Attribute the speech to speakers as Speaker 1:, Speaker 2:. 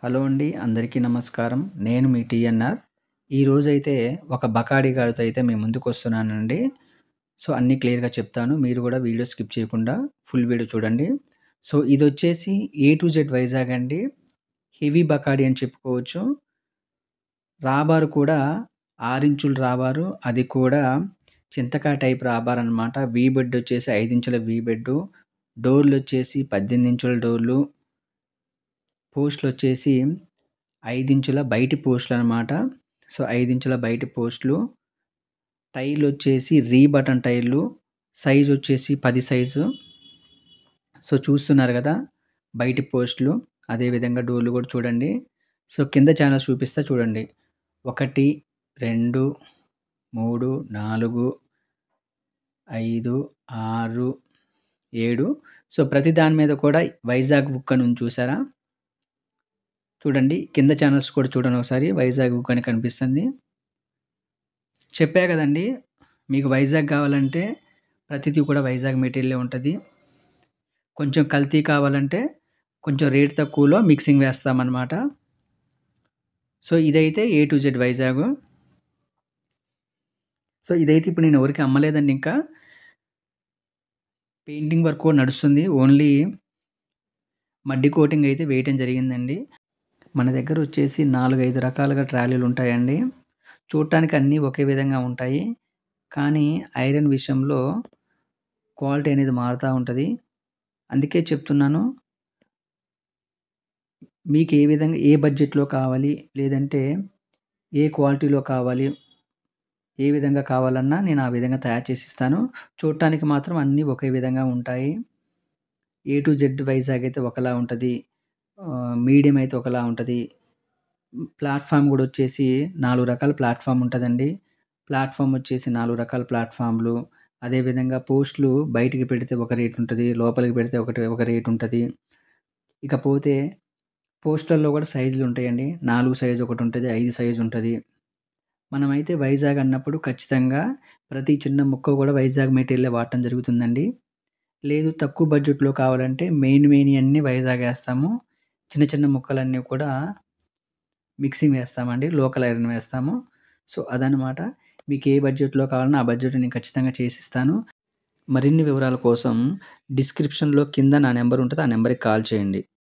Speaker 1: Hello అండి. అందరికీ నమస్కారం. నేను మీ టీఎన్ఆర్. ఈరోజైతే ఒక బకాడి గాడితో అయితే మీ ముందుకొస్తున్నానండి. సో, అన్నీ క్లియర్‌గా చెప్తాను. మీరు గూడా వీడియో స్కిప్ చేయకుండా ఫుల్ వీడియో చూడండి. సో, ఇదొచ్చేసి ఏ టు జెడ్ వైజాగ్ అండి. హెవీ బకాడి అని చెప్పుకోవచ్చు. రాబారు కూడా 6 ఇంచుల రాబారు. అది కూడా చింతకాయ టైప్ రాబారనమాట. వీ బెడ్ వచ్చేసి 5 ఇంచుల వీ బెడ్డు. డోర్‌లొచ్చేసి 18 ఇంచుల డోర్లు. పోస్ట్‌లొచ్చేసి 5 ఇంచుల బయటి పోస్టులనమాట. సో, 5 ఇంచుల బయటి పోస్టులు. టైర్‌లొచ్చేసి రీ బటన్ టైర్లు. సైజొచ్చేసి 10 సైజు. సో, చూస్తున్నారు గదా! బయటి పోస్టులు. అదేవిధంగా డోర్లు గూడా చూడండి. సో, కింద ఛానెల్స్ చూపిస్తా చూడండి. 1, 2, 3, 4, 5, 6, 7. సో, ప్రతి దాని మీద కూడా వైజాగ్ ఉక్ అని ఉంది చూసారా? చూడండి. కింద ఛానెల్స్ కూడా చూడండి ఒకసారి. వైజాగ్ ఉక్ అని కనిపిస్తుంది. చెప్పా గదండీ! మీకు వైజాగ్ కావాలంటే ప్రతిది కూడా వైజాగ్ మెటీరియలే ఉంటది. కొంచెం కల్తీ కావాలంటే కొంచెం రేట్ తక్కువలో మిక్సింగ్ వేస్తామనమాట. సో, ఇదైతే ఏ టు జెడ్ వైజాగు. సో, ఇదైతే ఇప్పుడు నేను ఎవరికీ అమ్మలేదండి ఇంకా. పెయింటింగ్ వర్క్ కూడా నడుస్తుంది. ఓన్లీ మడ్డి కోటింగ్ అయితే వేయటం జరిగిందండి. మన దగ్గర వచ్చేసి 4, 5 రకాలుగా ట్రాలీలుంటాయండి. చూడటానికి అన్నీ ఒకే విధంగా ఉంటాయి. కానీ ఐరన్ విషయంలో క్వాలిటీ అనేది మారుతా ఉంటది. అందుకే చెప్తున్నాను. మీకు ఏ విధంగా ఏ బడ్జెట్‌లో కావాలి, లేదంటే ఏ క్వాలిటీలో కావాలి, ఏ విధంగా కావాలన్నా నేను ఆ విధంగా తయారు చేసి ఇస్తాను. చూడటానికి మాత్రం అన్నీ ఒకే విధంగా ఉంటాయి. ఏ టు జెడ్ వైజాగ్ అయితే ఒకలా ఉంటది. మీడియం అయితే ఒకలా ఉంటది. ప్లాట్‌ఫార్మ్ గూడా వచ్చేసి 4 రకాల ప్లాట్‌ఫార్మ్ ఉంటదండి. ప్లాట్‌ఫార్మ్ వచ్చేసి 4 రకాల ప్లాట్‌ఫార్మ్‌లు. అదేవిధంగా పోస్టులు బయటికి పెడితే ఒక రేట్ ఉంటది. లోపలికి పెడితే ఒక రేట్ ఉంటది. ఇకపోతే పోస్టులలో గూడా సైజులుంటాయండి. 4 సైజ్ ఒకటుంటది. 5 సైజ్ ఉంటది. మనమైతే వైజాగ్ అన్నప్పుడు ఖచ్చితంగా ప్రతి చిన్న ముక్క గూడా వైజాగ్ మెటీరియలే వాడటం జరుగుతుందండి. లేదు తక్కువ బడ్జెట్‌లో కావాలంటే మెయిన్‌వన్నీ వైజాగ్ ఏస్తాము. చిన్న చిన్న ముక్కలన్నీ కూడా మిక్సింగ్ వేస్తామండి. లోకల్ ఐరన్ వేస్తాము. సో, అదనమాట. మీకు ఏ బడ్జెట్‌లో కావాలన్నా ఆ బడ్జెట్ నేను ఖచ్చితంగా చేసిస్తాను. మరిన్ని వివరాల కోసం డిస్క్రిప్షన్‌లో కింద నా నంబర్ ఉంటది. ఆ నంబర్‌కి కాల్ చేయండి.